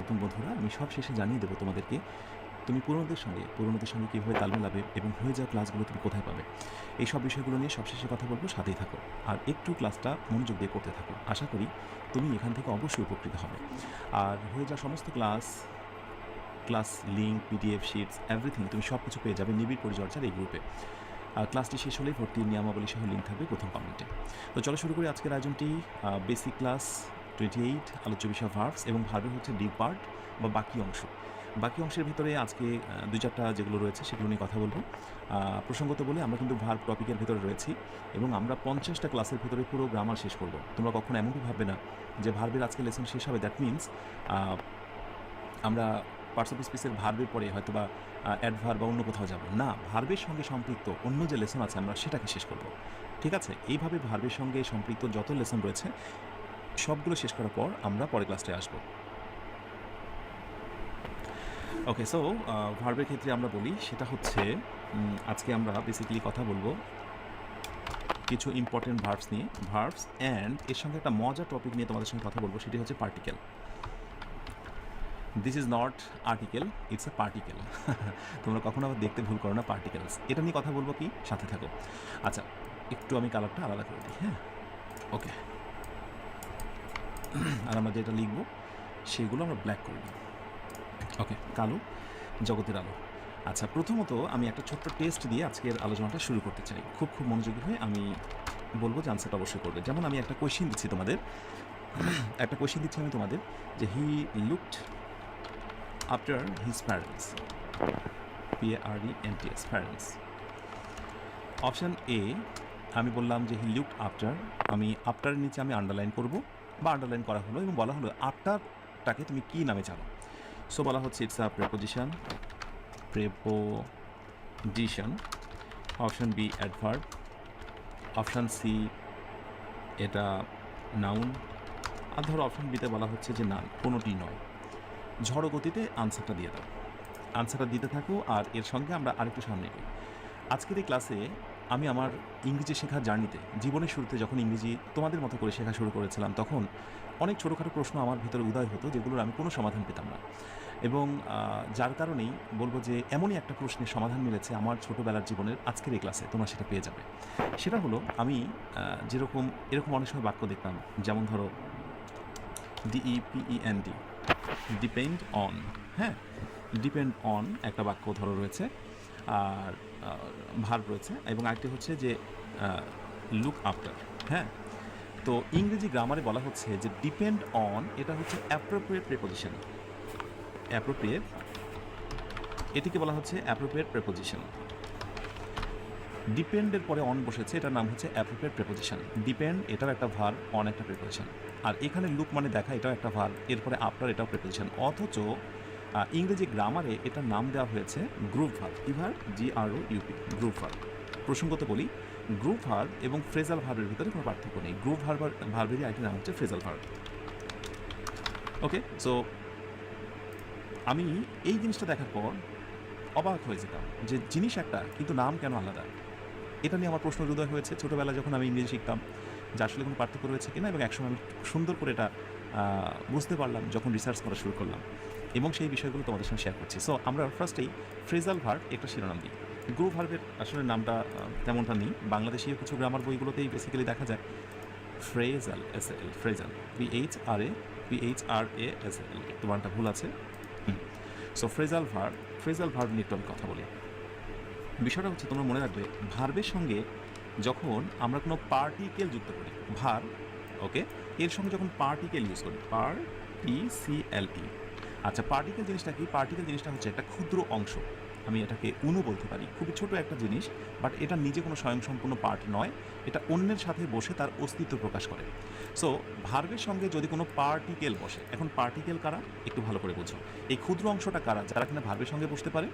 নতুন বন্ধুরা, আমি সব শেষে জানিয়ে দেবো তোমাদেরকে তুমি পুরনোদের সঙ্গে কীভাবে তাল মেলাবে এবং হয়ে যাওয়া ক্লাসগুলো তুমি কোথায় পাবে। এই সব বিষয়গুলো নিয়ে সবশেষে কথা বলবো, সাথেই থাকো আর একটু ক্লাসটা মনোযোগ দিয়ে করতে থাকো। আশা করি তুমি এখান থেকে অবশ্যই উপকৃত হবে। আর হয়ে যাওয়া সমস্ত class link, PDF shits, everything তুমি সব কিছু পেয়ে যাবে নিবিড় পরিচর্যার এই গ্রুপে। আর ক্লাসটি শেষ হলেই ভর্তির নিয়মাবলী সহ লিঙ্ক থাকবে প্রথম কমেন্টে। তো চলো শুরু করি আজকের আয়োজনটি। বেসিক ক্লাস 28, আলোচ্য বিষয় ভার্বস এবং ভার্বের হচ্ছে ডিপ পার্ট বা বাকি অংশের ভিতরে আজকে 2-4টা যেগুলো রয়েছে সেগুলো নিয়ে কথা বলবো। প্রসঙ্গত বলে আমরা কিন্তু ভার্ব টপিকের ভিতরে রয়েছি এবং আমরা 50টা ক্লাসের ভিতরে পুরো গ্রামার শেষ করব। তোমরা কখনো এমনটি ভাববে না যে ভার্বের আজকে লেসন শেষ হবে, দ্যাট মিনস আমরা পার্টস অফ স্পিচের ভার্বের পরে হয়তো বা অ্যাডভার্ব বা অন্য কোথাও যাব না। ভার্বের সঙ্গে সম্পৃক্ত অন্য যে লেসন আছে আমরা সেটাকে শেষ করব, ঠিক আছে? এইভাবে ভার্বের সঙ্গে সম্পৃক্ত যত লেসন রয়েছে সবগুলো শেষ করার পর আমরা পরের ক্লাসটায় আসবো। ওকে, সো ভার্বের ক্ষেত্রে আমরা বলি সেটা হচ্ছে আজকে আমরা বেসিক্যালি কথা বলবো কিছু ইম্পর্টেন্ট ভার্বস নিয়ে, ভার্বস অ্যান্ড এর সঙ্গে একটা মজার টপিক নিয়ে তোমাদের সঙ্গে কথা বলবো, সেটি হচ্ছে particle. This is not article, it's a particle. তোমরা কখনো আবার দেখতে ভুল করো না, পার্টিকেলস। এটা নিয়ে কথা বলবো, কি সাথে থাকো। আচ্ছা, একটু আমি কালারটা আলাদা করে দিই। হ্যাঁ, ওকে। আর আমরা যেটা লিখবো সেগুলো আমরা ব্ল্যাক করে দিই। ওকে, কালো জগতের আলো। আচ্ছা, প্রথমত আমি একটা ছোট্ট টেস্ট দিয়ে আজকের আলোচনাটা শুরু করতে চাই। খুব মনোযোগী হয়ে আমি বলবো যে আনসারটা অবশ্যই করবে। যেমন আমি একটা কোয়েশ্চেন দিচ্ছি আমি তোমাদের যে he looked after his parents, PARENTS, parents. Option A আমি বললাম যে হি লুকড আফটার, আমি আফটারের নিচে আমি আন্ডারলাইন করব বা আন্ডারলাইন করা হলো এবং বলা হলো আফটারটাকে তুমি কী নামে জানো। সো বলা হচ্ছে it's a preposition. Option B adverb, option C এটা নাউন, আর ধরো অপশান বিতে বলা হচ্ছে যে না, কোনোটি নয়। ঝড়ো গতিতে আনসারটা দিয়ে দাও, আনসারটা দিতে থাকো আর এর সঙ্গে আমরা আরেকটু সামনে এগোই। আজকের এই ক্লাসে আমি আমার ইংরেজি শেখার জার্নিতে, জীবনের শুরুতে যখন ইংরেজি তোমাদের মতো করে শেখা শুরু করেছিলাম, তখন অনেক ছোটোখাটো প্রশ্ন আমার ভিতরে উদয় হতো যেগুলোর আমি কোনো সমাধান পেতাম না। এবং যার কারণেই বলবো যে এমনই একটা প্রশ্নের সমাধান মিলেছে আমার ছোটোবেলার জীবনের আজকের এই ক্লাসে, তোমরা সেটা পেয়ে যাবে। সেটা হলো আমি এরকম অনেক সময় বাক্য দেখতাম, যেমন ধরো DEPEND, ডিপেন্ড অন। হ্যাঁ, ডিপেন্ড অন একটা বাক্য ধরো রয়েছে, আর ভার্ব রয়েছে, এবং আরেকটি হচ্ছে যে লুক আফটার। হ্যাঁ, তো ইংরেজি গ্রামারে বলা হচ্ছে যে ডিপেন্ড অন এটা হচ্ছে অ্যাপ্রোপ্রিয়েট প্রিপোজিশন। এটিকে বলা হচ্ছে অ্যাপ্রোপ্রিয়েট প্রিপোজিশন। ডিপেন্ডের পরে অন বসেছে, এটার নাম হচ্ছে অ্যাপ্রোপ্রিয়েট প্রিপোজিশন। ডিপেন্ড এটাও একটা ভার্ব, অন একটা প্রিপোজিশন। আর এখানে লুক মানে দেখা, এটাও একটা ভার্ব, এরপরে আফটার এটাও প্রিপোজিশন। অথচ ইংরেজি গ্রামারে এটার নাম দেওয়া হয়েছে গ্রুপ ভার্ব। কি ভার্ব? GROUP, group verb. প্রসঙ্গত বলি, গ্রুপ ভার্ব এবং ফ্রেজাল ভার্বের ভিতরে কোনো পার্থক্য নেই। গ্রুপ ভার্বেরই আরেকটি নাম হচ্ছে ফ্রেজাল ভার্ব। ওকে, সো আমি এই জিনিসটা দেখার পর অবাক হয়ে যেতাম যে জিনিস একটা, কিন্তু নাম কেন আলাদা। এটা নিয়ে আমার প্রশ্ন হৃদয় হয়েছে ছোটোবেলায় যখন আমি ইংরেজি শিখতাম, যে আসলে কোনো পার্থক্য রয়েছে কিনা, এবং একসময় আমি সুন্দর করে এটা বুঝতে পারলাম যখন রিসার্চ করা শুরু করলাম, এবং সেই বিষয়গুলো তোমাদের সঙ্গে শেয়ার করছি। সো আমরা ফার্স্টেই ফ্রেজাল ভার্ব একটা শিরোনাম দিই। গ্রুপ ভার্বের আসলে নামটা তেমনটা নেই, বাংলাদেশীয় কিছু গ্রামার বইগুলোতেই বেসিক্যালি দেখা যায় ফ্রেজাল, ফ্রেজাল, PHRASL, তোমারটা ভুল আছে। সো ফ্রেজাল ভার্ব নিয়ে একটু আমি কথা বলি। বিষয়টা হচ্ছে, তোমরা মনে রাখবে ভার্বের সঙ্গে যখন আমরা কোনো পার্টিকেল যুক্ত করি, ভার্ব, ওকে, এর সঙ্গে যখন পার্টিকেল ইউজ করি, PARTICLE। আচ্ছা, পার্টিকেল জিনিসটা কি? পার্টিকেল জিনিসটা হচ্ছে একটা ক্ষুদ্র অংশ, আমি এটাকে অণু বলতে পারি, খুবই ছোট একটা জিনিস, বাট এটা নিজে কোনো স্বয়ংসম্পূর্ণ পার্ট নয়, এটা অন্যের সাথে বসে তার অস্তিত্ব প্রকাশ করে। সো ভার্বের সঙ্গে যদি কোনো পার্টিকেল বসে, এখন পার্টিকেল কারা একটু ভালো করে বোঝো। এই ক্ষুদ্র অংশটা কারা? যারা কিনা ভার্বের সঙ্গে বসতে পারে।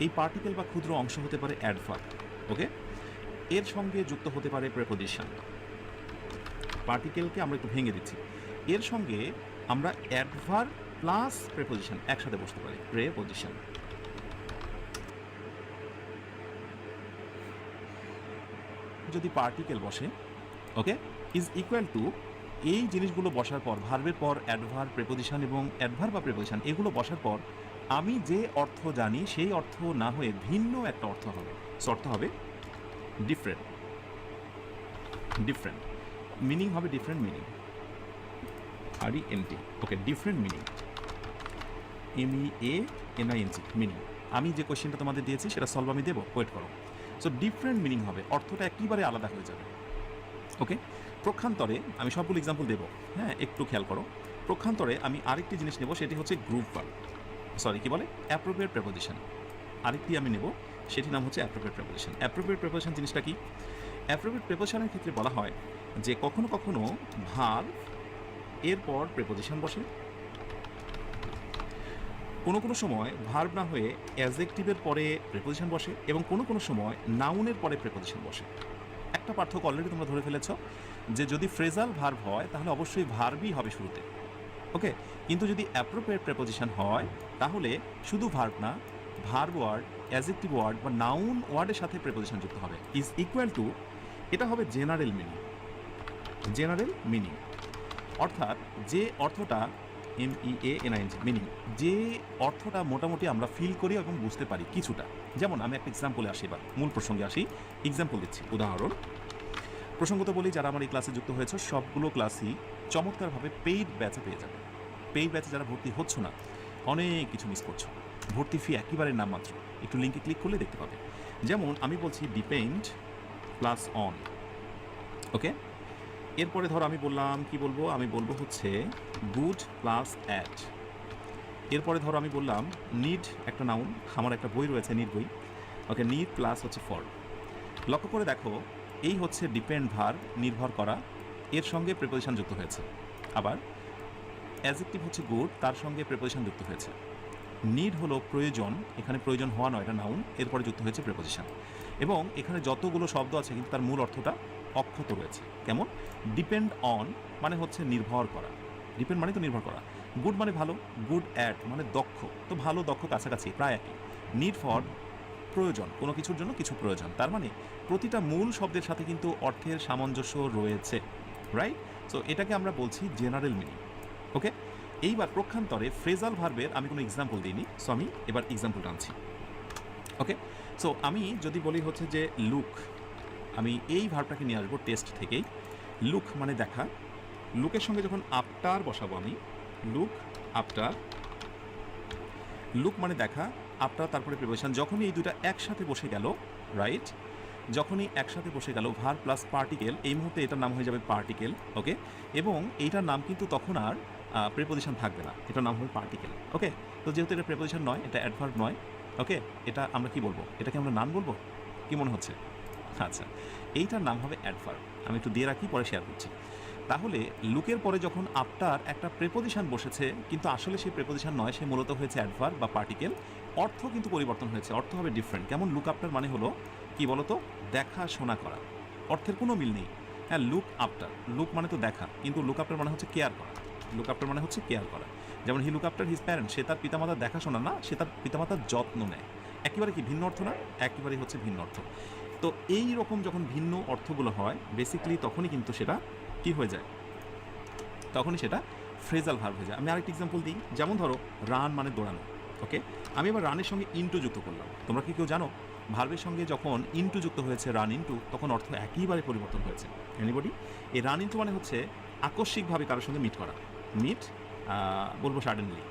এই পার্টিকেল বা ক্ষুদ্র অংশ হতে পারে অ্যাডভার্ব, ওকে, এর সঙ্গে যুক্ত হতে পারে প্রেপোজিশন। পার্টিকেলকে আমরা একটু ভেঙে দিচ্ছি, এর সঙ্গে আমরা অ্যাডভার্ব প্লাস প্রেপোজিশন একসাথে বসতে পারি, প্রেপোজিশন। যদি পার্টিকেল বসে, ওকে, ইজ ইকুয়াল টু এই জিনিসগুলো বসার পর ভার্বের পর অ্যাডভার্ব, প্রিপোজিশন এবং অ্যাডভার্ব বা প্রিপোজিশন এগুলো বসার পর আমি যে অর্থ জানি সেই অর্থ না হয়ে ভিন্ন একটা অর্থ হবে। সো অর্থ হবে ডিফারেন্ট, ডিফারেন্ট মিনিং হবে, ডিফারেন্ট মিনিং, RENT, ওকে, ডিফারেন্ট মিনিং, MEANING মিনিং। আমি যে কোয়েশ্চেনটা তোমাদের দিয়েছি সেটা সলভ আমি দেবো, ওয়েট করো। সো ডিফারেন্ট মিনিং হবে, অর্থটা একেবারে আলাদা হয়ে যাবে। ওকে, প্রক্ষান্তরে আমি সবগুলো এক্সাম্পল দেবো, হ্যাঁ, একটু খেয়াল করো। প্রক্ষান্তরে আমি আরেকটি জিনিস নেব, সেটি হচ্ছে গ্রুপ ভার্ব, সরি কি বলে, অ্যাপ্রোপ্রিয়েট প্রেপোজিশন। আরেকটি আমি নেব, সেটির নাম হচ্ছে অ্যাপ্রোপ্রিয়েট প্রেপোজিশন। অ্যাপ্রোপ্রিয়েট প্রেপোজিশন জিনিসটা কি? অ্যাপ্রোপ্রিয়েট প্রেপোজিশনের ক্ষেত্রে বলা হয় যে কখনো কখনো ভার্ব এরপর প্রেপোজিশন বসে, কোনো কোনো সময় ভার্ব না হয়ে অ্যাডজেক্টিভের পরে প্রেপোজিশন বসে, এবং কোনো কোনো সময় নাউনের পরে প্রেপোজিশন বসে। একটা পার্থক্য অলরেডি তোমরা ধরে ফেলেছ যে যদি ফ্রেজাল ভার্ব হয় তাহলে অবশ্যই ভার্বই হবে শুরুতে, ওকে। কিন্তু যদি অ্যাপ্রোপ্রিয়েট প্রেপোজিশন হয় তাহলে শুধু ভার্ব না, ভার্ব ওয়ার্ড, অ্যাডজেক্টিভ ওয়ার্ড বা নাউন ওয়ার্ডের সাথে প্রেপোজিশন যুক্ত হবে। ইজ ইকুয়াল টু, এটা হবে জেনারেল মিনিং। জেনারেল মিনিং অর্থাৎ যে অর্থটা, MEANING মিনিং, যে অর্থটা মোটামুটি আমরা ফিল করি এবং বুঝতে পারি কিছুটা। যেমন আমি একটা এক্সাম্পলে আসি, এবার মূল প্রসঙ্গে আসি, এক্সাম্পল দিচ্ছি, উদাহরণ। প্রসঙ্গত বলি, যারা আমার এই ক্লাসে যুক্ত হয়েছে সবগুলো ক্লাসই চমৎকারভাবে পেইড ব্যাচে পেয়ে যাবে। পেইড ব্যাচে যারা ভর্তি হচ্ছ না, অনেক কিছু মিস করছো। ভর্তি ফি একেবারে নামমাত্র, একটু লিঙ্কে ক্লিক করলে দেখতে পাবে। যেমন আমি বলছি ডিপেন্ড প্লাস অন, ওকে। এরপরে ধরো আমি বললাম, কি বলবো, আমি বলবো হচ্ছে গুড প্লাস অ্যাট। এরপরে ধরো আমি বললাম নিড, একটা নাউন, আমার একটা বই রয়েছে নিড বই, ওকে, নিড প্লাস হচ্ছে ফর। লক্ষ্য করে দেখো, এই হচ্ছে ডিপেন্ড ভার্ব, নির্ভর করা, এর সঙ্গে প্রিপোজিশন যুক্ত হয়েছে। আবার অ্যাডজেক্টিভ হচ্ছে গুড, তার সঙ্গে প্রিপোজিশন যুক্ত হয়েছে। নিড হলো প্রয়োজন, এখানে প্রয়োজন হওয়া নয়, এটা নাউন, এরপরে যুক্ত হয়েছে প্রিপোজিশন। এবং এখানে যতগুলো শব্দ আছে কিন্তু তার মূল অর্থটা অক্ষত রয়েছে। কেমন? ডিপেন্ড অন মানে হচ্ছে নির্ভর করা, ডিপেন্ড মানে তো নির্ভর করা। গুড মানে ভালো, গুড অ্যাট মানে দক্ষ, তো ভালো দক্ষ কাছাকাছি প্রায় একই। নিড ফর প্রয়োজন, কোনো কিছুর জন্য কিছু প্রয়োজন, তার মানে প্রতিটা মূল শব্দের সাথে কিন্তু অর্থের সামঞ্জস্য রয়েছে, রাইট? সো এটাকে আমরা বলছি জেনারেল মিনিং, ওকে। এইবার প্রক্ষান্তরে ফ্রেজাল ভার্বের আমি কোনো এক্সাম্পল দিইনি, সো আমি এবার এক্সাম্পল টানছি, ওকে। সো আমি যদি বলি হচ্ছে যে লুক, আমি এই ভার্বটাকে নিয়ে আসবো টেস্ট থেকেই। লুক মানে দেখা, লুকের সঙ্গে যখন আফটার বসাবো আমি, লুক আফটার, লুক মানে দেখা, আফটার তারপরে প্রিপোজিশন, যখনই এই দুটা একসাথে বসে গেল, রাইট, যখনই একসাথে বসে গেল ভার্ব প্লাস পার্টিকেল, এই মুহূর্তে এটার নাম হয়ে যাবে পার্টিকেল, ওকে। এবং এইটার নাম কিন্তু তখন আর প্রিপোজিশন থাকবে না, এটার নাম হবে পার্টিকেল, ওকে। তো যেহেতু এটা প্রিপোজিশন নয়, এটা অ্যাডভার্ব নয়, ওকে, এটা আমরা কি বলবো, এটাকে আমরা নাউন বলবো, কি মনে হচ্ছে? আচ্ছা, এইটার নাম হবে অ্যাডভার্ব। আমি একটু দিয়ে রাখি, পরে শেয়ার করছি। তাহলে লুকের পরে যখন আফটার একটা প্রেপোজিশন বসেছে, কিন্তু আসলে সেই প্রেপোজিশন নয়, সে মূলত হয়েছে অ্যাডভার্ব বা পার্টিকেল, অর্থ কিন্তু পরিবর্তন হয়েছে, অর্থ হবে ডিফারেন্ট। কেমন? লুক আফটার মানে হলো কি বলতো, দেখাশোনা করা, অর্থের কোনো মিল নেই। হ্যাঁ, লুক আফটার, লুক মানে তো দেখা, কিন্তু লুক আফটার মানে হচ্ছে কেয়ার করা, লুক আফটার মানে হচ্ছে কেয়ার করা। যেমন he look after his parent, সে তার পিতামাতার দেখাশোনা না, সে তার পিতামাতার যত্ন নেয়। একেবারে কি ভিন্ন অর্থ না? একেবারেই হচ্ছে ভিন্ন অর্থ। তো এই রকম যখন ভিন্ন অর্থগুলো হয় বেসিক্যালি তখনই কিন্তু সেটা কি হয়ে যায়, তখনই সেটা ফ্রেজাল ভার্ব হয়ে যায়। আমি আরেকটি এক্সাম্পল দিই, যেমন ধরো রান মানে দৌড়ানো, ওকে। আমি এবার রানের সঙ্গে ইনটু যুক্ত করলাম। তোমরা কি কেউ জানো ভার্বের সঙ্গে যখন ইনটু যুক্ত হয়েছে, রান ইনটু, তখন অর্থ একেবারে পরিবর্তন হয়েছে? এনিবডি? এই রান ইনটু মানে হচ্ছে আকস্মিকভাবে কারোর সঙ্গে মিট করা, মিট বলবো সাডেনলি।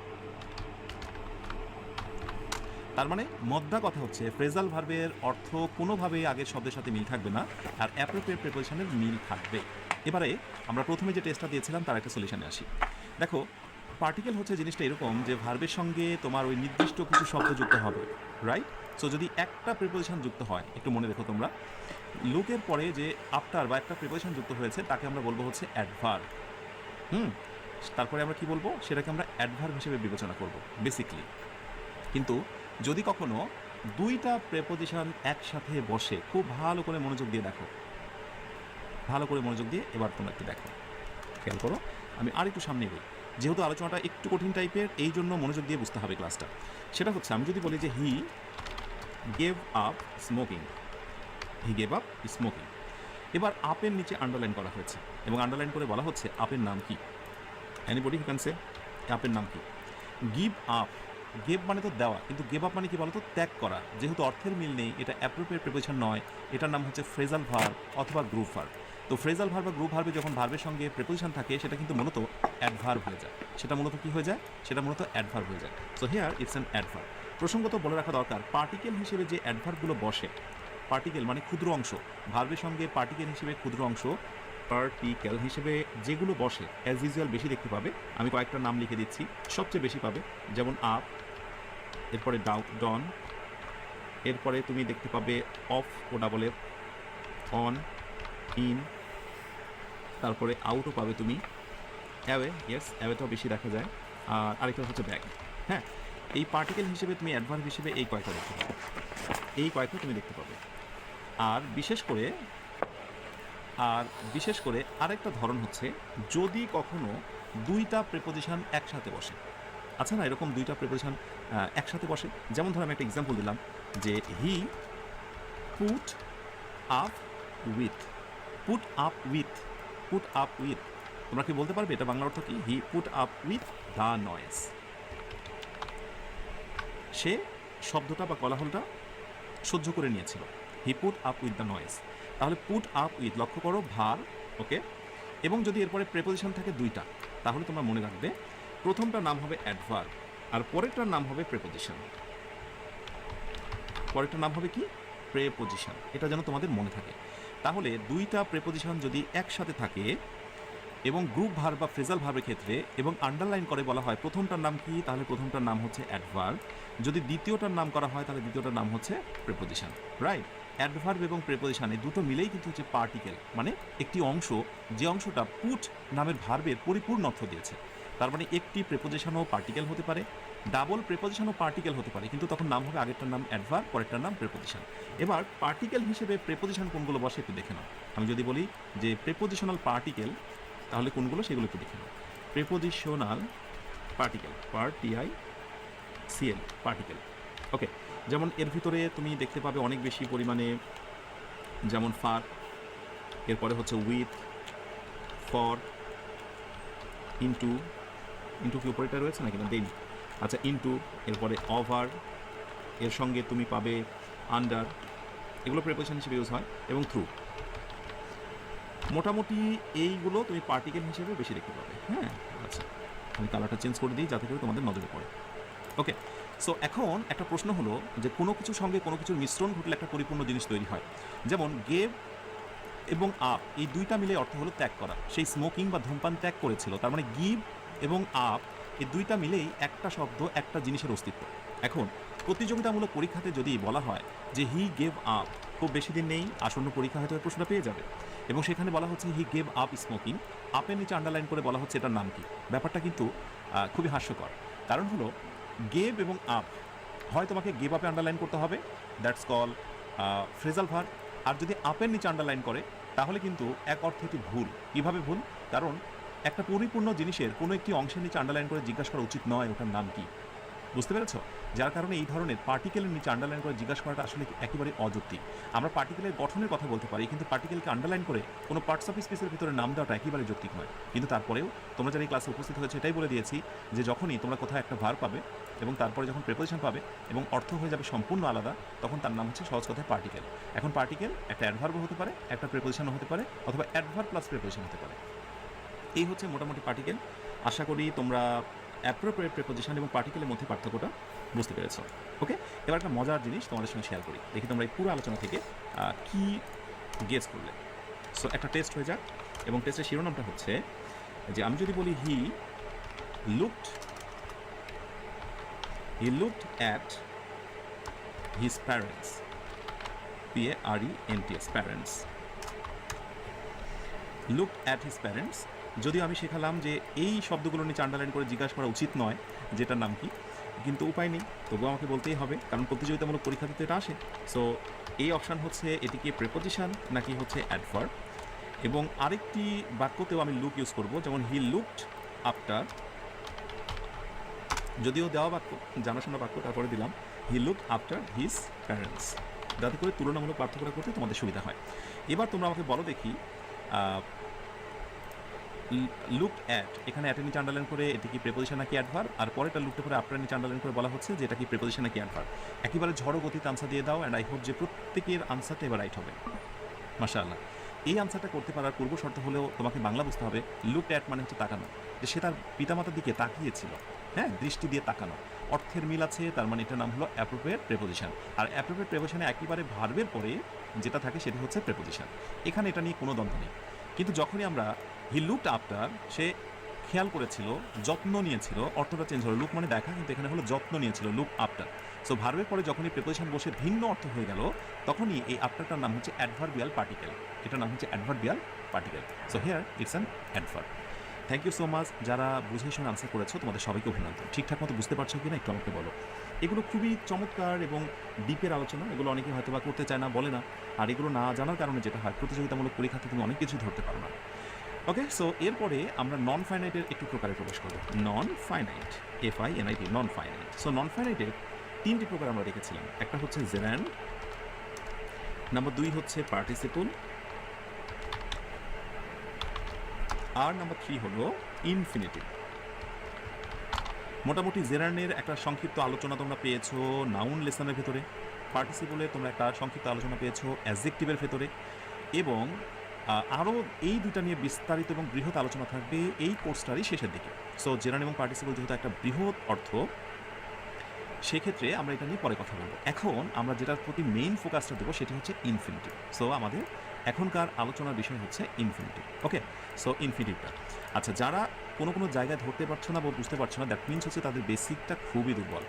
তার মানে মধ্যা কথা হচ্ছে ফ্রেজাল ভার্বের অর্থ কোনোভাবেই আগের শব্দের সাথে মিল থাকবে না, আর অ্যাপ্রোপ্রিয়েট প্রিপোজিশনের মিল থাকবে। এবারে আমরা প্রথমে যে টেস্টটা দিয়েছিলাম তার একটা সলিউশনে আসি। দেখো, পার্টিকেল হচ্ছে জিনিসটা এরকম যে ভার্বের সঙ্গে তোমার ওই নির্দিষ্ট কিছু শব্দ যুক্ত হবে, রাইট? সো যদি একটা প্রিপোজিশন যুক্ত হয়, একটু মনে রেখো তোমরা, লুকের পরে যে আফটার বা একটা প্রিপোজিশন যুক্ত হয়েছে তাকে আমরা বলবো হচ্ছে অ্যাডভার্ব। তারপরে আমরা কি বলবো, সেটাকে আমরা অ্যাডভার্ব হিসেবে বিবেচনা করব বেসিক্যালি। কিন্তু যদি কখনো দুইটা প্রেপোজিশন একসাথে বসে, খুব ভালো করে মনোযোগ দিয়ে দেখো, ভালো করে মনোযোগ দিয়ে এবার তোমরা একটু দেখো, খেয়াল করো। আমি আর একটু সামনে এগোই, যেহেতু আলোচনাটা একটু কঠিন টাইপের, এই জন্য মনোযোগ দিয়ে বুঝতে হবে ক্লাসটা। সেটা হচ্ছে, আমি যদি বলি যে he gave up smoking, he gave up smoking, এবার আপের নিচে আন্ডারলাইন করা হয়েছে এবং আন্ডারলাইন করে বলা হচ্ছে আপের নাম কি। এনিবডি হু ক্যান সে আপের নাম কি? গিভ আপ, গেভ মানে তো দেওয়া, কিন্তু গেভ আপ মানে কি বলতো, ত্যাগ করা। যেহেতু অর্থের মিল নেই, এটা অ্যাপ্রোপ্রিয়েট প্রিপোজিশন নয়, এটার নাম হচ্ছে ফ্রেজাল ভার্ব অথবা গ্রুপ ভার্ব। তো ফ্রেজাল ভার্ব বা গ্রুপ ভার্বে যখন ভার্বের সঙ্গে প্রিপোজিশন থাকে সেটা কিন্তু মূলত অ্যাডভার্ব হয়ে যায়। সেটা মূলত কি হয়ে যায়? সেটা মূলত অ্যাডভার্ব হয়ে যায়। So here it's an adverb. প্রসঙ্গত বলে রাখা দরকার, পার্টিকেল হিসেবে যে অ্যাডভার্বগুলো বসে, পার্টিকেল মানে ক্ষুদ্র অংশ, ভার্বের সঙ্গে পার্টিকেল হিসেবে ক্ষুদ্র অংশ, পার্টিকেল হিসেবে যেগুলো বসে অ্যাজ ইউজুয়াল বেশি দেখতে পাবে। আমি কয়েকটা নাম লিখে দিচ্ছি, সবচেয়ে বেশি পাবে যেমন আপ, এরপরে ডন, এরপরে তুমি দেখতে পাবে off O double F, on, in, তারপরে আউটও পাবে তুমি, অ্যাওয়ে, ইয়েস অ্যাওয়েটাও বেশি দেখা যায়, আর আরেকটা হচ্ছে ব্যাক। হ্যাঁ, এই পার্টিকেল হিসেবে তুমি অ্যাডভার্ব হিসেবে এই কয়েকটা দেখতে পাবে, এই কয়েকটা তুমি দেখতে পাবে। আর বিশেষ করে আরেকটা ধরন হচ্ছে যদি কখনো দুইটা প্রিপোজিশন একসাথে বসে। আচ্ছা না, এরকম দুইটা প্রিপোজিশন একসাথে বসে, যেমন ধরো আমি একটা এক্সাম্পল দিলাম যে he put up with, put up with, put up with, তোমরা কি বলতে পারবে এটা বাংলা অর্থ কি? He put up with the noise, সে শব্দটা বা কোলাহলটা সহ্য করে নিয়েছিল। He put up with the noise. তাহলে পুট আপ উইথ, লক্ষ্য করো ভার, ওকে, এবং যদি এরপরে প্রেপোজিশন থাকে দুইটা, তাহলে তোমরা মনে রাখবে প্রথমটার নাম হবে অ্যাডভার্ব আর পরেরটার নাম হবে প্রেপোজিশন। পরেরটার নাম হবে কি? প্রেপোজিশন। এটা যেন তোমাদের মনে থাকে। তাহলে দুইটা প্রেপোজিশন যদি একসাথে থাকে এবং গ্রুপ ভার্ব বা ফ্রেজাল ভার্বের ক্ষেত্রে এবং আন্ডারলাইন করে বলা হয় প্রথমটার নাম কি, তাহলে প্রথমটার নাম হচ্ছে অ্যাডভার্ব। যদি দ্বিতীয়টার নাম করা হয় তাহলে দ্বিতীয়টার নাম হচ্ছে প্রেপোজিশন, রাইট? অ্যাডভার্ব এবং প্রেপোজিশন এই দুটো মিলেই কিন্তু হচ্ছে পার্টিকেল, মানে একটি অংশ যে অংশটা পুট নামের ভার্বের পরিপূর্ণ অর্থ দিয়েছে। তার মানে একটি প্রেপোজিশনও পার্টিকেল হতে পারে, ডাবল প্রেপোজিশনও পার্টিকেল হতে পারে, কিন্তু তখন নাম হবে আগেরটার নাম অ্যাডভার্ব, পরেরটার নাম প্রেপোজিশন। এবার পার্টিকেল হিসেবে প্রেপোজিশন কোনগুলো বসে একটু দেখে নাও। আমি যদি বলি যে প্রেপোজিশনাল পার্টিকেল, তাহলে কোনগুলো সেগুলো একটু দেখে নাও। প্রেপোজিশনাল পার্টিকেল, PARTICL পার্টিকেল, ওকে। যেমন এর ভিতরে তুমি দেখতে পাবে অনেক বেশি পরিমাণে, যেমন ফার, এরপরে হচ্ছে উইথ, ফর, ইনটু, ইনটু কি উপরেটা রয়েছে নাকি না দেন, আচ্ছা ইনটু, এরপরে ওভার, এর সঙ্গে তুমি পাবে আন্ডার, এগুলো প্রেপোজিশন হিসেবে ইউজ হয়, এবং থ্রু। মোটামুটি এইগুলো তুমি পার্টিকেল হিসেবে বেশি দেখতে পাবে। হ্যাঁ, আচ্ছা আমি কালারটা চেঞ্জ করে দিই যাতে করে তোমাদের নজরে পড়ে। ওকে, সো এখন একটা প্রশ্ন হলো যে কোনো কিছুর সঙ্গে কোনো কিছুর মিশ্রণ ঘটলে একটা পরিপূর্ণ জিনিস তৈরি হয়। যেমন গেভ এবং আপ, এই দুইটা মিলে অর্থ হলো ত্যাগ করা। সেই স্মোকিং বা ধূমপান ত্যাগ করেছিল, তার মানে গিভ এবং আপ এই দুইটা মিলেই একটা শব্দ, একটা জিনিসের অস্তিত্ব। এখন প্রতিযোগিতামূলক পরীক্ষাতে যদি বলা হয় যে হি গেভ আপ, খুব বেশি দিন নেই, আসন্ন পরীক্ষা হয়তো প্রশ্নটা পেয়ে যাবে, এবং সেখানে বলা হচ্ছে হি গেভ আপ স্মোকিং, আপের নিচে আন্ডারলাইন করে বলা হচ্ছে এটার নাম কি। ব্যাপারটা কিন্তু খুবই হাস্যকর। কারণ হলো গেভ এবং আপ, হয় তোমাকে গেভ আপে আন্ডারলাইন করতে হবে, দ্যাটস কল ফ্রেজাল ভার্ব, আর যদি আপের নিচে আন্ডারলাইন করে তাহলে কিন্তু এক অর্থে এটি ভুল। কীভাবে ভুল? কারণ একটা পরিপূর্ণ জিনিসের কোনো একটি অংশের নিচে আন্ডারলাইন করে জিজ্ঞাসা করা উচিত নয় ওটার নাম কি। বুঝতে পেরেছ? যার কারণে এই ধরনের পার্টিকেলের নিচে আন্ডারলাইন করে জিজ্ঞাসা করাটা আসলে একেবারে অযৌক্তিক। আমরা পার্টিকেলের গঠনের কথা বলতে পারি, কিন্তু পার্টিকেলকে আন্ডারলাইন করে কোনো পার্টস অফ স্পেসের ভিতরে নাম দেওয়াটা একেবারে যৌক্তিক নয়। কিন্তু তারপরেও তোমরা যারা এই ক্লাসে উপস্থিত হয়েছে এটাই বলে দিয়েছি যে যখনই তোমরা কোথাও একটা ভার্ব পাবে এবং তারপরে যখন প্রেপোজিশন পাবে এবং অর্থ হয়ে যাবে সম্পূর্ণ আলাদা, তখন তার নাম হচ্ছে সহজ কথায় পার্টিকেল। এখন পার্টিকেল একটা অ্যাডভার্বও হতে পারে, একটা প্রেপোজিশনও হতে পারে, অথবা অ্যাডভার্ব প্লাস প্রেপোজিশন হতে পারে। এই হচ্ছে মোটামুটি পার্টিকেল। আশা করি তোমরা অ্যাপ্রোপ্রিয়েট প্রেপোজিশন এবং পার্টিকেলের মধ্যে পার্থক্যটা বুঝতে পেরেছ। ওকে, এবার একটা মজার জিনিস তোমাদের সঙ্গে শেয়ার করি, দেখি তোমরা এই পুরো আলোচনা থেকে কি গেস করলে। সো একটা টেস্ট হয়ে যাক, এবং টেস্টের শিরোনামটা হচ্ছে যে আমি যদি বলি he looked at his parents, PARENTS, parents, looked at his parents. যদিও আমি শেখালাম যে এই শব্দগুলো নিচে আন্ডারলাইন করে জিজ্ঞাসা করা উচিত নয় যেটার নাম কি, কিন্তু উপায় নেই, তবুও আমাকে বলতেই হবে, কারণ প্রতিযোগিতামূলক পরীক্ষাতে এটা আসে। সো এই অপশান হচ্ছে এটি কি প্রেপোজিশন নাকি হচ্ছে অ্যাডভার্ব। এবং আরেকটি বাক্যতেও আমি লুক ইউজ করব, যেমন হি লুকড আফটার, যদিও দেওয়া বাক্য, জানাশোনা বাক্য, তারপরে দিলাম he looked after his parents. যাতে করে তুলনামূলক পার্থক্যটা করতে তোমাদের সুবিধা হয়। এবার তোমরা আমাকে বলো দেখি, লুকড অ্যাট, এখানে অ্যাটের নিচে আন্ডারলাইন করে এটি কি প্রেপোজিশন নাকি অ্যাডভার্ব, আর পরেরটা লুকড করে আফটার নিচে আন্ডারলাইন করে বলা হচ্ছে যে এটা কি প্রেপোজিশন নাকি অ্যাডভার্ব। একেবারে ঝড়ো গতিতে আনসার দিয়ে দাও, অ্যান্ড আই হোপ যে প্রত্যেকের আনসারটা এবার রাইট হবে। মাশাআল্লাহ। এই আনসারটা করতে পারার পূর্ব শর্ত হলেও তোমাকে বাংলা বুঝতে হবে। লুকড অ্যাট মানে হচ্ছে তাকানো, যে সে তার পিতামাতার দিকে তাকিয়েছিল, হ্যাঁ, দৃষ্টি দিয়ে তাকানো। অর্থের মিল আছে, তার মানে এটার নাম হলো অ্যাপ্রোপ্রিয়েট প্রেপোজিশন। আর অ্যাপ্রোপ্রিয়েট প্রেপোজিশনে একেবারে ভার্বের পরে যেটা থাকে সেটি হচ্ছে প্রেপোজিশন। এখানে এটা নিয়ে কোনো দ্বন্দ্ব নেই। কিন্তু যখনই আমরা হি লুকড আফটার, সে খেয়াল করেছিল, যত্ন নিয়েছিল, অর্থটা চেঞ্জ হলো। লুক মানে দেখা, কিন্তু এখানে হলো যত্ন নিয়েছিল, লুক আফটার। সো ভার্বের পরে যখনই প্রেপোজিশন বসে ভিন্ন অর্থ হয়ে গেল, তখনই এই আফটারটার নাম হচ্ছে অ্যাডভার্বিয়াল পার্টিকেল। এটার নাম হচ্ছে adverbial particle. So here it's an adverb. Thank you so much যারা বুঝে শুনে আনসার করেছো, তোমাদের সবাইকে অভিনন্দন। ঠিকঠাক মতো বুঝতে পারছো কিনা একটু আমাকে বলো। এগুলো খুবই চমৎকার এবং ডিপের আলোচনা, এগুলো অনেকে হয়তো বা করতে চায় না, বলে না। আর এগুলো না জানার কারণে যেটা হয়, প্রতিযোগিতামূলক পরীক্ষাতে তুমি অনেক কিছু ধরতে পারো না। ওকে, সো এরপরে আমরা নন ফাইনাইটের একটু প্রকারে প্রবেশ করবো। Non finite, FINIT, non finite. So non ফাইনাইটের 3টি প্রকার আমরা রেখেছিলাম। একটা হচ্ছে জেরান্ড, নাম্বার 2 হচ্ছে পার্টিসিপল, আর নাম্বার 3 হলো ইনফিনিটিভ। মোটামুটি জেরান্ডের একটা সংক্ষিপ্ত আলোচনা তোমরা পেয়েছো নাউন লেসনের ভেতরে, পার্টিসিপলের তোমরা একটা সংক্ষিপ্ত আলোচনা পেয়েছো অ্যাডজেক্টিভের ভেতরে, এবং আরও এই দুটা নিয়ে বিস্তারিত এবং বৃহৎ আলোচনা থাকবে এই কোর্সটারই শেষের দিকে। সো জেরান্ড এবং পার্টিসিপল যেহেতু একটা বৃহৎ অর্থ, সেক্ষেত্রে আমরা এটা নিয়ে পরে কথা বলবো। এখন আমরা যেটার প্রতি মেইন ফোকাসটা দেবো সেটি হচ্ছে ইনফিনিটিভ। সো আমাদের এখনকার আলোচনার বিষয় হচ্ছে ইনফিনিটিভ। ওকে, সো ইনফিনিটিভটা, আচ্ছা, যারা কোনো কোনো জায়গায় ধরতে পারছো না বা বুঝতে পারছো না, দ্যাট মিনস হচ্ছে তাদের বেসিকটা খুবই দুর্বল।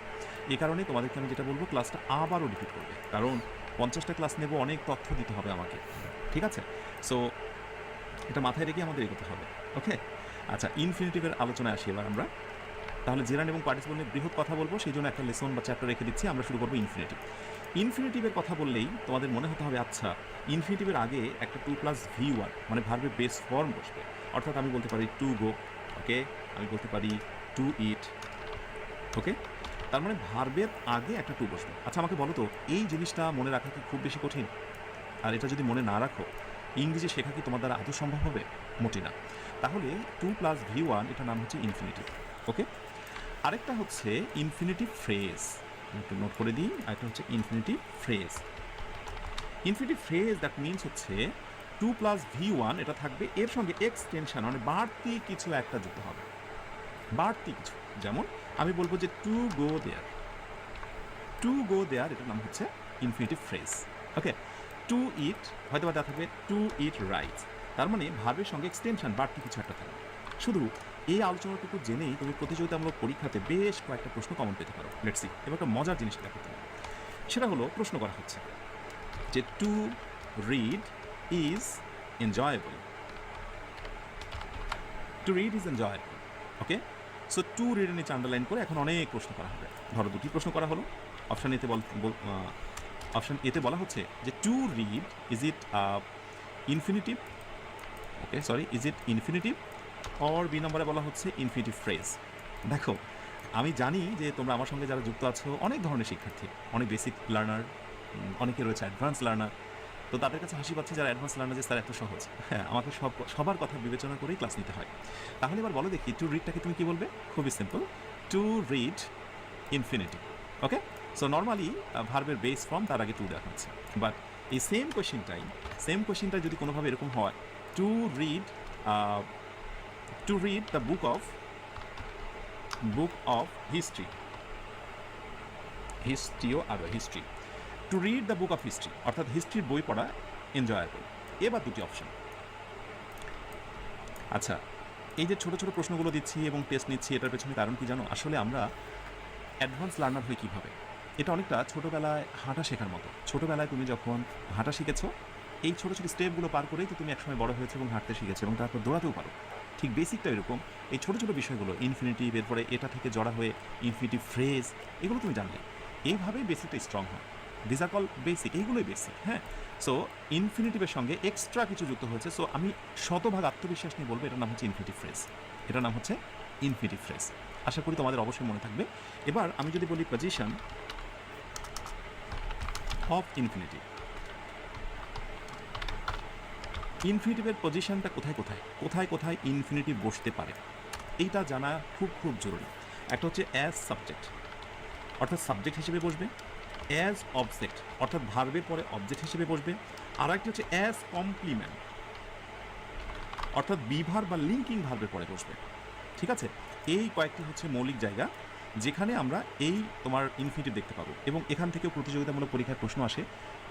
এই কারণে তোমাদেরকে আমি যেটা বলবো, ক্লাসটা আবারও রিপিট করবে, কারণ 50টা ক্লাস নেব, অনেক তথ্য দিতে হবে আমাকে, ঠিক আছে? সো এটা মাথায় রেখে আমাদের এগোতে হবে। ওকে, আচ্ছা, ইনফিনিটিভের আলোচনায় আসি এবার আমরা। তাহলে জেরান্ড এবং পার্টিসিপল নিয়ে বৃহৎ কথা বলবো, সেই জন্য একটা লেসন বা চ্যাপ্টার রেখে দিচ্ছি। আমরা শুরু করবো ইনফিনিটিভ। ইনফিনিটিভের কথা বললেই তোমাদের মনে হতে হবে, আচ্ছা, ইনফিনিটিভের আগে একটা 2+V1 মানে ভার্বের বেস ফর্ম বসবে। অর্থাৎ আমি বলতে পারি টু গো, ওকে, আমি বলতে পারি টু ইট, ওকে, তার মানে ভার্বের আগে একটা টু বসবে। আচ্ছা, আমাকে বলো তো, এই জিনিসটা মনে রাখা কি খুব বেশি কঠিন? আর এটা যদি মনে না রাখো, ইংরেজি শেখা কি তোমার দ্বারা আদৌ সম্ভব হবে? মোটেই না। তাহলে 2+V1 এটার নাম হচ্ছে ইনফিনিটিভ। ওকে, আরেকটা হচ্ছে ইনফিনিটিভ ফ্রেজ, একটু নোট করে দিই। আরেকটা হচ্ছে infinitive phrase. Infinitive phrase that means হচ্ছে 2+V1 এটা থাকবে, এর সঙ্গে এক্সটেনশন মানে বাড়তি কিছু একটা যুক্ত হবে, বাড়তি কিছু। যেমন আমি বলবো যে to go there, to go দেয়ার এটার নাম হচ্ছে ইনফিনিটিভ ফ্রেজ। ওকে, টু ইট হয়তো বা থাকবে টু ইট রাইট, তার মানে ভার্বের সঙ্গে এক্সটেনশন বাড়তি কিছু একটা থাকবে। শুধু এই আলোচনাটুকু জেনেই তুমি প্রতিযোগিতামূলক পরীক্ষাতে বেশ কয়েকটা প্রশ্ন কমন পেতে পারো। লেটস সি, এবার একটা মজার জিনিস দেখো তুমি। সেটা হলো, প্রশ্ন করা হচ্ছে যে to read is enjoyable, to read is enjoyable. Okay, so to রিডের নিচে আন্ডারলাইন করে এখন অনেক প্রশ্ন করা হবে। ধরো দুটি প্রশ্ন করা হলো। অপশান এতে বলা হচ্ছে যে to read, is it infinitive, okay sorry, is it infinitive, or B নম্বরে বলা হচ্ছে ইনফিনিটিভ ফ্রেজ। দেখো, আমি জানি যে তোমরা আমার সঙ্গে যারা যুক্ত আছো অনেক ধরনের শিক্ষার্থী, অনেক বেসিক লার্নার, অনেকে রয়েছে অ্যাডভান্স লার্নার। তো তাদের কাছে হাসি পাচ্ছে যারা অ্যাডভান্স লার্নার, যে স্যার এত সহজ। হ্যাঁ, আমাকে সবার কথা বিবেচনা করেই ক্লাস নিতে হয়। তাহলে এবার বলো দেখি, টু রিডটাকে তুমি কি বলবে? খুবই simple, to read infinitive. Okay, so normally ভার্বের বেস ফর্ম, তার আগে টু দেওয়া হচ্ছে। বাট এই সেম কোয়েশ্চেনটাই যদি কোনোভাবে এরকম হয়, to read the book of history, to read the book of history, অর্থাৎ হিস্ট্রির বই পড়া এনজয়েবল। এবার দুটি অপশন। আচ্ছা, এই যে ছোট ছোট প্রশ্নগুলো দিচ্ছি এবং টেস্ট নিচ্ছি, এটার পেছনে কারণ কি জানো? আসলে আমরা অ্যাডভান্স লার্নার হই কীভাবে? এটা অনেকটা ছোটোবেলায় হাঁটা শেখার মতো। ছোটোবেলায় তুমি যখন হাঁটা শিখেছো, এই ছোটো ছোটো স্টেপগুলো পার করেই তো তুমি একসময় বড় হয়েছো এবং হাঁটতে শিখেছো এবং তারপর দৌড়াতেও পারো। ঠিক বেসিকটা এরকম। এই ছোটো ছোটো বিষয়গুলো, ইনফিনিটিভ, এরপরে এটা থেকে জড়া হয়ে ইনফিনিটিভ ফ্রেজ, এগুলো তুমি জানলে এইভাবেই বেসিকটা স্ট্রং হয়। দিস আর কল বেসিক, এইগুলোই বেসিক। হ্যাঁ, সো ইনফিনিটিভের সঙ্গে এক্সট্রা কিছু যুক্ত হয়েছে। সো আমি শতভাগ আত্মবিশ্বাস নিয়ে বলবো এটার নাম হচ্ছে ইনফিনিটিভ ফ্রেজ। এটার নাম হচ্ছে ইনফিনিটিভ ফ্রেজ। আশা করি তোমাদের অবশ্যই মনে থাকবে। এবার আমি যদি বলি পজিশন, অফ ইনফিনিটিভ। ইনফিনিটিভের পজিশনটা কোথায় কোথায় কোথায় কোথায় ইনফিনিটিভ বসতে পারে এইটা জানা খুব খুব জরুরি। একটা হচ্ছে অ্যাজ সাবজেক্ট, অর্থাৎ সাবজেক্ট হিসেবে বসবে। অ্যাজ অবজেক্ট, অর্থাৎ ভার্বের পরে অবজেক্ট হিসেবে বসবে। আর একটা হচ্ছে অ্যাজ কমপ্লিমেন্ট, অর্থাৎ বিভার বা লিঙ্কিং ভার্বের পরে বসবে। ঠিক আছে, এই কয়েকটি হচ্ছে মৌলিক জায়গা যেখানে আমরা এই তোমার ইনফিনিটিভ দেখতে পাবো। এবং এখান থেকেও প্রতিযোগিতামূলক পরীক্ষায় প্রশ্ন আসে।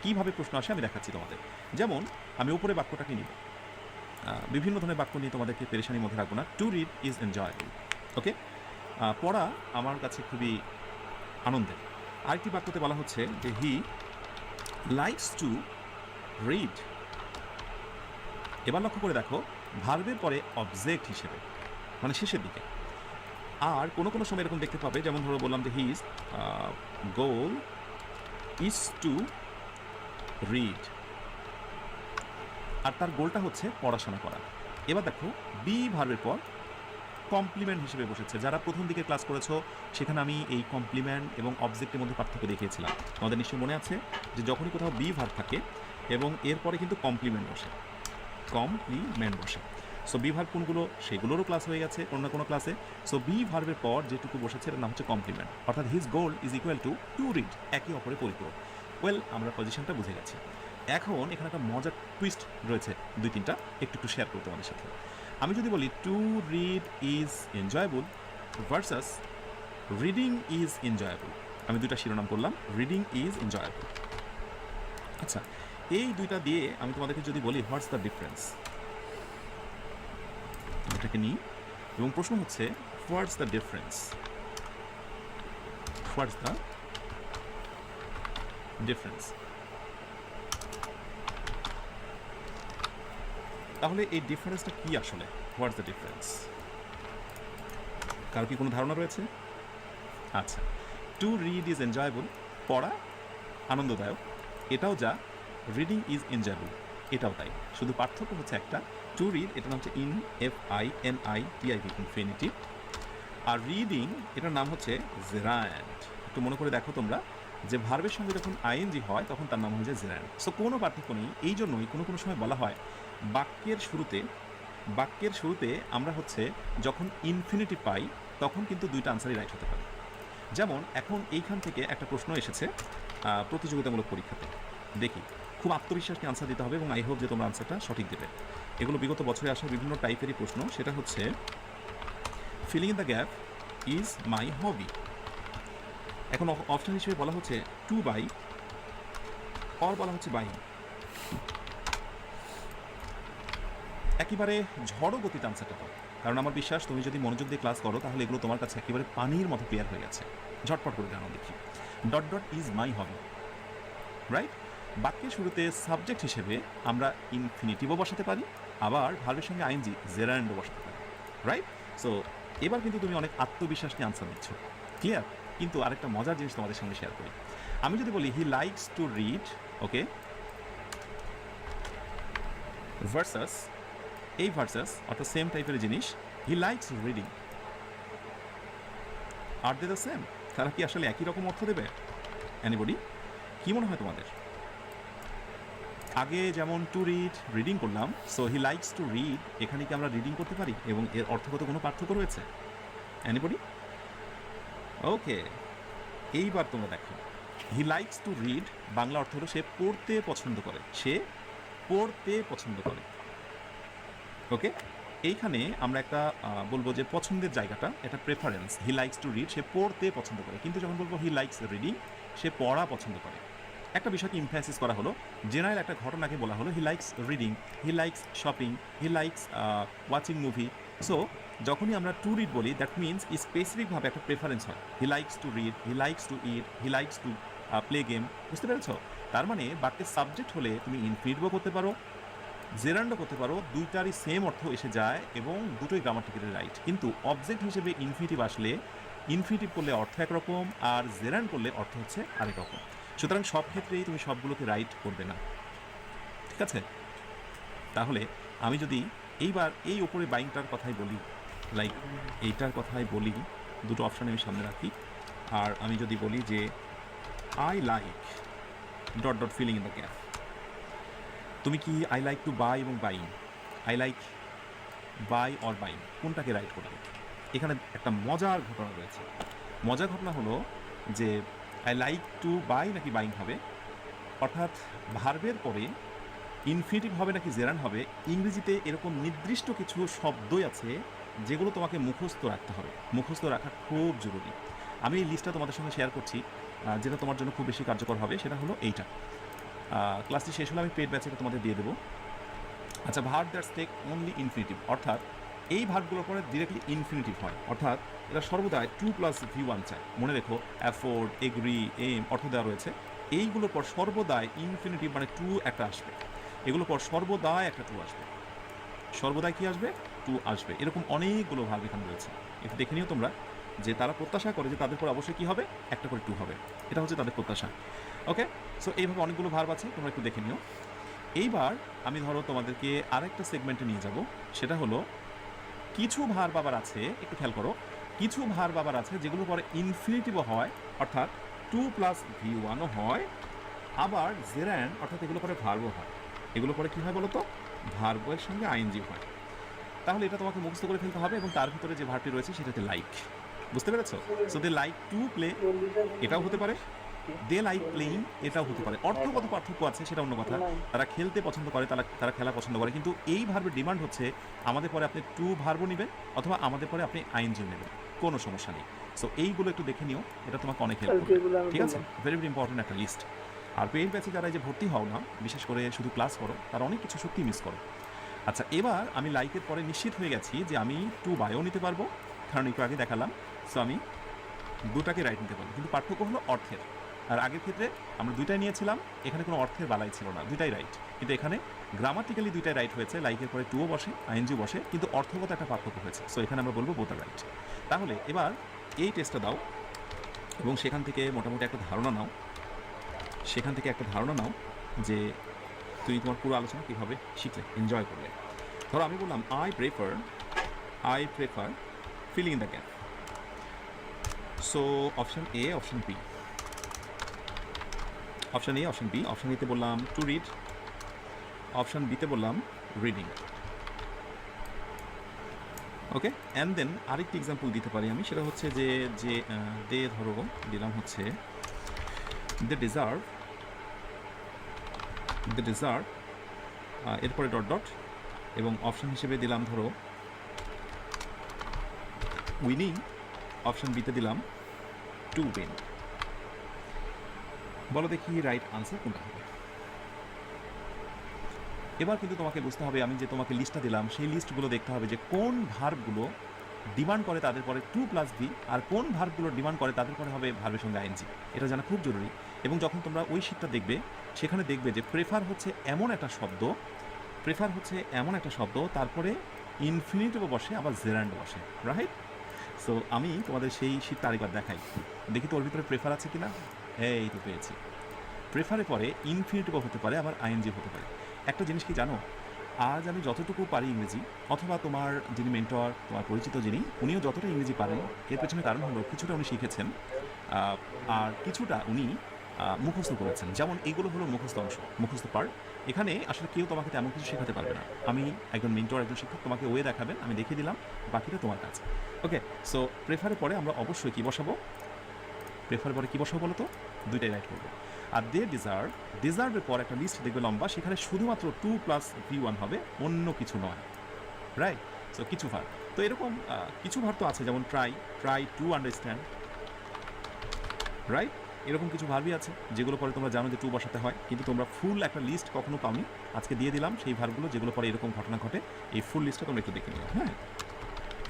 কীভাবে প্রশ্ন আসে আমি দেখাচ্ছি তোমাদের। যেমন আমি উপরে বাক্যটাকে নিব, বিভিন্ন ধরনের বাক্য নিয়ে তোমাদেরকে পেরেশানির মধ্যে রাখবো না। To read is enjoyable. Okay, পড়া আমার কাছে খুবই আনন্দের। আরেকটি বাক্যতে বলা হচ্ছে যে হি লাইকস টু রিড। এবার লক্ষ্য করে দেখো, ভার্বের পরে অবজেক্ট হিসেবে, মানে শেষের দিকে। আর কোনো কোনো সময় এরকম দেখতে পাবে, যেমন ধরো বললাম যে his goal is to read, আর তার গোলটা হচ্ছে পড়াশোনা করা। এবার দেখো বি ভার্বের পর কমপ্লিমেন্ট হিসেবে বসেছে। যারা প্রথম দিকে ক্লাস করেছো সেখানে আমি এই কমপ্লিমেন্ট এবং অবজেক্টের মধ্যে পার্থক্য দেখিয়েছিলাম। আমাদের নিশ্চয়ই মনে আছে যে যখনই কোথাও বি ভার্ব থাকে এবং এরপরে কিন্তু কমপ্লিমেন্ট বসে, কমপ্লিমেন্ট বসে। সো বি ভার্ব কোনগুলো সেগুলোরও ক্লাস হয়ে গেছে কোনো না কোনো ক্লাসে। সো বি ভার্বের পর যেটুকু বসেছে এর নাম হচ্ছে কমপ্লিমেন্ট, অর্থাৎ his goal is equal to to read, একে অপরে পরিপূরক। ওয়েল, আমরা পজিশনটা বুঝে গেছি। এখন এখানে একটা মজার টুইস্ট রয়েছে, দুই তিনটা একটু শেয়ার করতে আমাদের সাথে। আমি যদি বলি two read is enjoyable versus reading is enjoyable, আমি দুইটা শিরোনাম করলাম, রিডিং ইজ এনজয়েবল। আচ্ছা, এই দুইটা দিয়ে আমি তোমাদেরকে যদি বলি হোয়াটস দ্য ডিফারেন্স, এটাকে নিই এবং প্রশ্ন হচ্ছে what's the difference, what's the difference. তাহলে এই ডিফারেন্সটা কি আসলে? What's the difference? কারো কি কোনো ধারণা রয়েছে? আচ্ছা, টু রিড ইজ এনজয়েবল, পড়া আনন্দদায়ক, এটাও যা। রিডিং ইজ এনজয়েবল, এটাও তাই। শুধু পার্থক্য হচ্ছে একটা, টু রিড এটার নাম হচ্ছে INFINITIV ইনফিনিটিভ, আর রিডিং এটার নাম হচ্ছে জেরান্ড। একটু মনে করে দেখো তোমরা যে ভার্বের সঙ্গে যখন ING হয় তখন তার নাম হচ্ছে জেরান্ড। সো কোনো পার্থক্য নেই। এই জন্যই কোনো কোনো সময় বলা হয় বাক্যের শুরুতে আমরা হচ্ছে যখন ইনফিনিটিভ পাই তখন কিন্তু দুইটা আনসারই রাইট হতে পারে। যেমন এখন এইখান থেকে একটা প্রশ্ন এসেছে প্রতিযোগিতামূলক পরীক্ষাতে, দেখি খুব আত্মবিশ্বাস নিয়ে আনসার দিতে হবে এবং আই হোপ যে তোমরা আনসারটা সঠিক দেবে। এগুলো বিগত বছরে আসা বিভিন্ন টাইপেরই প্রশ্ন। সেটা হচ্ছে filling in the gap is my hobby. এখন অপশন হিসেবে বলা হচ্ছে টু বাই, অর বলা হচ্ছে বাই। একেবারে ঝড়ো গতিতে আনসারটা পাও, কারণ আমার বিশ্বাস তুমি যদি মনোযোগ দিয়ে ক্লাস করো তাহলে এগুলো তোমার কাছে একেবারে পানির মতো ক্লিয়ার হয়ে গেছে। ঝটপট করে জানো দেখি। Dot dot is my hobby, right? বাক্যের শুরুতে সাবজেক্ট হিসেবে আমরা ইনফিনিটিভও বসাতে পারি, আবার ভার্বের সঙ্গে ING জেরান্ডও বসাতে পারি, রাইট? সো এবার কিন্তু তুমি অনেক আত্মবিশ্বাস নিয়ে আনসার দিচ্ছ, ক্লিয়ার? কিন্তু আরেকটা মজার জিনিস তোমাদের সঙ্গে শেয়ার করি। আমি যদি বলি he likes to read, okay, versus এই ভার্সাস অর্থাৎ সেম টাইপের জিনিস, he likes reading, are they the same? তারা কি আসলে একই রকম অর্থ দেবে? এনিবডি? কি মনে হয় তোমাদের? আগে যেমন টু রিড রিডিং করলাম, so he likes to read, এখানে কি আমরা রিডিং করতে পারি এবং এর অর্থগত কোনো পার্থক্য রয়েছে? এনিবডি? ওকে, এইবার তোমরা দেখো, হি লাইকস টু রিড বাংলা অর্থ হলো সে পড়তে পছন্দ করে, সে পড়তে পছন্দ করে। ওকে, এইখানে আমরা একটা বলবো যে পছন্দের জায়গাটা এটা preference. He likes to read, সে পড়তে পছন্দ করে, কিন্তু যখন বলবো হি লাইকস রিডিং, সে পড়া পছন্দ করে। একটা বিষয়কে ইমফ্যাসিস করা হলো, জেনারেল একটা ঘটনাকে বলা হলো হি likes reading, he likes shopping, he likes watching movie. So যখনই আমরা টু রিড বলি দ্যাট মিনস স্পেসিফিকভাবে একটা প্রেফারেন্স হয়। হি likes to read, he likes two it, he likes to play game. বুঝতে পেরেছ? তার মানে বাক্যের সাবজেক্ট হলে তুমি ইনফিনিটিভও করতে পারো, জেরান্ডও করতে পারো, দুইটারই সেম অর্থ এসে যায় এবং দুটোই গ্রামাটিক্যালি রাইট। কিন্তু অবজেক্ট হিসেবে ইনফিনিটিভ আসলে ইনফিনিটিভ করলে অর্থ একরকম আর জেরান্ড করলে অর্থ হচ্ছে আরেক রকম। সুতরাং সব ক্ষেত্রেই তুমি সবগুলোকে রাইট করবে না, ঠিক আছে? তাহলে আমি যদি এইবার এই ওপরে বাইংটার কথাই বলি, লাইক এইটার কথাই বলি, দুটো অপশান আমি সামনে রাখি, আর আমি যদি বলি যে I like dot dot filling in the gap. তুমি কি আই লাইক টু বাই এবং buying, I like buy or buying কোনটাকে রাইট করবে? এখানে একটা মজার ঘটনা রয়েছে। মজার ঘটনা হলো যে আই লাইক টু বাই নাকি বাইং হবে, অর্থাৎ ভার্বের পরে ইনফিনিটিভ হবে নাকি জেরান হবে, ইংরেজিতে এরকম নির্দিষ্ট কিছু শব্দই আছে যেগুলো তোমাকে মুখস্থ রাখতে হবে। মুখস্থ রাখা খুব জরুরি। আমি এই লিস্টটা তোমাদের সঙ্গে শেয়ার করছি, যেটা তোমার জন্য খুব বেশি কার্যকর হবে। সেটা হলো এইটা। ক্লাসটি শেষ হলে আমি পেড ব্যাচে তোমাদের দিয়ে দেবো। আচ্ছা, verb that's take only infinitive, অর্থাৎ এই ভার্বগুলোর পরে ডিরেক্টলি ইনফিনিটিভ হয়, অর্থাৎ এরা সর্বদাই 2+V1 চায়। মনে রেখো, অ্যাফোর্ড, এগ্রি, এম অর্থ দেওয়া রয়েছে। এইগুলোর পর সর্বদাই ইনফিনিটিভ মানে টু একটা আসবে। এগুলোর পর সর্বদাই একটা টু আসবে। সর্বদাই কি আসবে? টু আসবে। এরকম অনেকগুলো ভার্ব এখানে রয়েছে। একটু দেখে নিও তোমরা যে তারা প্রত্যাশা করে যে তাদের পর অবশ্যই কী হবে? একটা করে টু হবে। এটা হচ্ছে তাদের প্রত্যাশা। ওকে, সো এইভাবে অনেকগুলো ভার্ব আছে, তোমরা একটু দেখে নিও। এইবার আমি ধরো তোমাদেরকে আরেকটা সেগমেন্টে নিয়ে যাব। সেটা হলো কিছু ভার্ব আবার আছে, একটু খেয়াল করো, কিছু ভার্ব আবার আছে যেগুলো পরে ইনফিনিটিভও হয়, অর্থাৎ 2+V1ও হয়, আবার জেরান অর্থাৎ এগুলো পরে ভার্বও হয়। এগুলো পরে কী হয় বলো তো? ভার্বের সঙ্গে আইএনজি হয়। তাহলে এটা তোমাকে মুখস্থ করে ফেলতে হবে, এবং তার ভিতরে যে ভার্বটি রয়েছে সেটাতে লাইক। বুঝতে পেরেছো? So they like to play, এটাও হতে পারে। দে লাইক প্লেইং, এটাও হতে পারে। অর্থগত পার্থক্য আছে, সেটা অন্য কথা। তারা খেলতে পছন্দ করে, তারা খেলা পছন্দ করে, কিন্তু এই ভার্বের ডিমান্ড হচ্ছে আমাদের পরে আপনি টু ভার্বও নেবেন অথবা আমাদের পরে আপনি আইএনজিও নেবেন, কোনো সমস্যা নেই। সো এইগুলো একটু দেখে নিও, এটা তোমাকে অনেক হেল্প করবে। ঠিক আছে? ভেরি ভেরি ইম্পর্টেন্ট একটা লিস্ট। আর পেইড ব্যাচে যারা এই যে ভর্তি হও না, বিশেষ করে শুধু ক্লাস করো, তারা অনেক কিছু সত্যি মিস করো। আচ্ছা, এবার আমি লাইকের পরে নিশ্চিত হয়ে গেছি যে আমি টু বাইও নিতে পারবো, কারণ একটু আগে দেখালাম। সো আমি দুটাকে রাইট নিতে পারবো, কিন্তু পার্থক্য হলো অর্থের। আর আগের ক্ষেত্রে আমরা দুইটাই নিয়েছিলাম, এখানে কোনো অর্থের বালাই ছিল না, দুইটাই রাইট। কিন্তু এখানে গ্রামাটিক্যালি দুইটাই রাইট হয়েছে, লাইকের পরে টুও বসে, আইএনজিও বসে, কিন্তু অর্থগত একটা পার্থক্য হয়েছে। সো এখানে আমরা বলবো বোথ আর রাইট। তাহলে এবার এই টেস্টটা দাও এবং সেখান থেকে মোটামুটি একটা ধারণা নাও, যে তুমি তোমার পুরো আলোচনা কীভাবে শিখলে, এনজয় করলে। ধরো আমি বললাম I prefer filling in the gap. So option A, option B, option A, option B. Option এতে বললাম টু রিড, অপশন বিতে বললাম রিডিং। ওকে, অ্যান্ড দেন আরেকটি এক্সাম্পল দিতে পারি আমি, সেটা হচ্ছে যে দে ধরো দিলাম হচ্ছে দে ডিজার্ভ, এরপরে ডট ডট, এবং অপশন হিসেবে দিলাম ধরো উইনিং। অপশন বিতে দিলাম টু উইন। বলো দেখি রাইট আনসার কোনটা হবে। এবার কিন্তু তোমাকে বুঝতে হবে, আমি যে তোমাকে লিস্টটা দিলাম সেই লিস্টগুলো দেখতে হবে যে কোন ভার্বগুলো ডিমান্ড করে তাদের পরে 2+V, আর কোন ভার্বগুলো ডিমান্ড করে তাদের পরে হবে ভার্বের সঙ্গে আইএনজি। এটা জানা খুব জরুরি। এবং যখন তোমরা ওই শীটটা দেখবে, সেখানে দেখবে যে প্রেফার হচ্ছে এমন একটা শব্দ, তারপরে ইনফিনিটিভও বসে, আবার জেরান্ড বসে, রাইট? সো আমি তোমাদের সেই শীটটা আরেকবার দেখাই, দেখি তো ওর ভিতরে প্রেফার আছে কিনা। এই তো পেয়েছি। প্রেফারের পরে ইনফিনিটিভও হতে পারে, আবার আইএনজি হতে পারে। একটা জিনিস কি জানো, আজ আমি যতটুকু পারি ইংরেজি, অথবা তোমার যিনি মেন্টর, তোমার পরিচিত যিনি, উনিও যতটা ইংরেজি পারেন, এর পেছনে কারণ হলো কিছুটা উনি শিখেছেন, আর কিছুটা উনি মুখস্থ করেছেন। যেমন এইগুলো হলো মুখস্থ অংশ, মুখস্থ পার্ট। এখানে আসলে কেউ তোমাকে তেমন কিছু শেখাতে পারবে না। আমি একজন মেন্টর, একজন শিক্ষক, তোমাকে ওয়ে দেখাবেন, আমি দেখিয়ে দিলাম, বাকিটা তোমার কাছে। ওকে, সো প্রেফারের পরে আমরা অবশ্যই কী বসাবো? বলো তো? দুইটাই রাইট করবো। আর দে ডিজার্ভের পর একটা লিস্ট দেখবে লম্বা, সেখানে শুধুমাত্র 2+V1 হবে, অন্য কিছু নয়, রাইট? সো কিছু ভার্ব তো এরকম কিছু ভার্ব তো আছে, যেমন ট্রাই টু আন্ডারস্ট্যান্ড, রাইট? এরকম কিছু ভার্বই আছে যেগুলো পরে তোমরা জানো যে টু বসাতে হয়, কিন্তু তোমরা ফুল একটা লিস্ট কখনো পাওনি। আজকে দিয়ে দিলাম সেই ভার্বগুলো যেগুলো পরে এরকম ঘটনা ঘটে। এই ফুল লিস্টটা তোমরা একটু দেখে নিও। হ্যাঁ,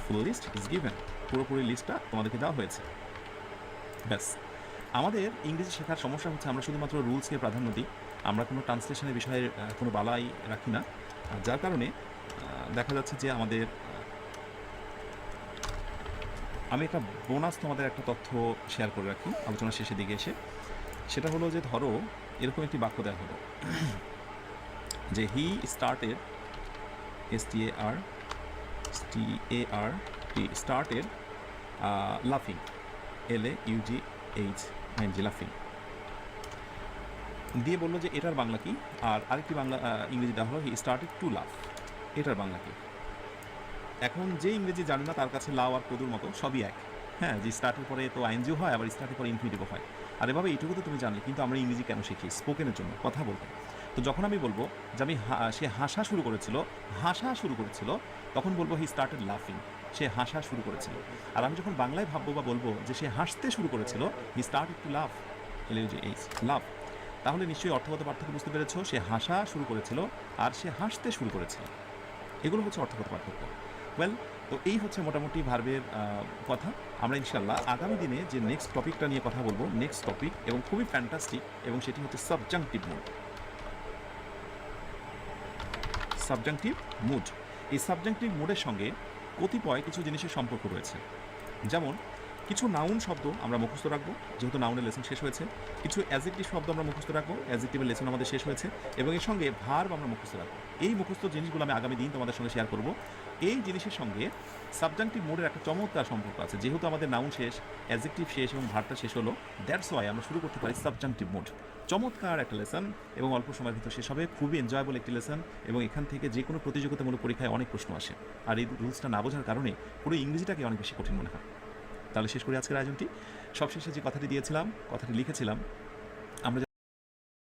ফুল লিস্ট ইজ গিভেন, পুরোপুরি লিস্টটা তোমাদেরকে দেওয়া হয়েছে। ব্যাস, আমাদের ইংরেজি শেখার সমস্যা হচ্ছে আমরা শুধুমাত্র রুলসকে প্রাধান্য দিই, আমরা কোনো ট্রান্সলেশনের বিষয়ে কোনো বালাই রাখি না, যার কারণে দেখা যাচ্ছে যে আমাদের আমি একটা বোনাস তোমাদের একটা তথ্য শেয়ার করে রাখি আলোচনার শেষের দিকে এসে। সেটা হলো যে ধরো এরকম একটি বাক্য দেওয়া হলো যে হি স্টার্টেড, স্টার্টেড লাফিং, LAUGHING, লাফিং। দিয়ে বললো যে এটার বাংলা কি, আর আরেকটি বাংলা ইংরেজিটা হলো হি স্টার্টেড টু লাভ, এটার বাংলা কি। এখন যে ইংরেজি জানে না তার কাছে লাউ আর কদুর মতো সবই এক। হ্যাঁ, যে স্টার্টের পরে তো আইএনজিও হয়, আবার স্টার্টের পরে ইনফিনিটিভও হয়। আর এভাবে এইটুকু তো তুমি জানলে, কিন্তু আমরা ইংরেজি কেন শিখি? স্পোকেনের জন্য, কথা বলতে। তো যখন আমি বলবো যে সে হাসা শুরু করেছিল, তখন বলবো হি স্টার্টেড লাফিং, সে হাসা শুরু করেছিল। আর আমি যখন বাংলায় ভাববো বা বলবো যে সে হাসতে শুরু করেছিল, হি স্টার্টেড টু লাভ, লাভ। তাহলে নিশ্চয়ই অর্থগত পার্থক্য বুঝতে পেরেছো, সে হাসা শুরু করেছিল আর সে হাসতে শুরু করেছিল। এগুলো হচ্ছে অর্থগত পার্থক্য। ওয়েল, তো এই হচ্ছে মোটামুটি ভার্বের কথা। আমরা ইনশাল্লাহ আগামী দিনে যে নেক্সট টপিকটা নিয়ে কথা বলবো, নেক্সট টপিক এবং খুবই ফ্যান্টাস্টিক, এবং সেটি হচ্ছে সাবজাংটিভ মুড। সাবজাংটিভ মুড, এই সাবজাংটিভ মুডের সঙ্গে কতিপয় কিছু জিনিসের সম্পর্ক রয়েছে। যেমন কিছু নাউন শব্দ আমরা মুখস্থ রাখবো, যেহেতু নাউনের লেসন শেষ হয়েছে। কিছু অ্যাজেক্টিভ শব্দ আমরা মুখস্থ রাখবো, অ্যাজেক্টিভের লেসন আমাদের শেষ হয়েছে। এবং এর সঙ্গে ভার্ব আমরা মুখস্থ রাখবো। এই মুখস্থ জিনিসগুলো আমি আগামী দিন তোমাদের সঙ্গে শেয়ার করব। এই জিনিসের সঙ্গে সাবজাংটিভ মোডের একটা চমৎকার সম্পর্ক আছে। যেহেতু আমাদের নাউন শেষ, অ্যাজেক্টিভ শেষ এবং ভার্বটা শেষ হলো, দ্যাটস ওয়াই আমরা শুরু করতে পারি সাবজাংটিভ মোড। চমৎকার একটা লেসন, এবং অল্প সময়ের ভিতর শেষ হবে। খুবই এনজয়েবল একটি লেসন, এবং এখান থেকে যে কোনো প্রতিযোগিতামূলক পরীক্ষায় অনেক প্রশ্ন আসে। আর এই রুলসটা না বোঝার কারণে পুরো ইংরেজিটাকে অনেক বেশি কঠিন মনে হয়। তাহলে শেষ করি আজকের আয়োজনটি। সবশেষে যে কথাটি দিয়েছিলাম, কথাটি লিখেছিলাম,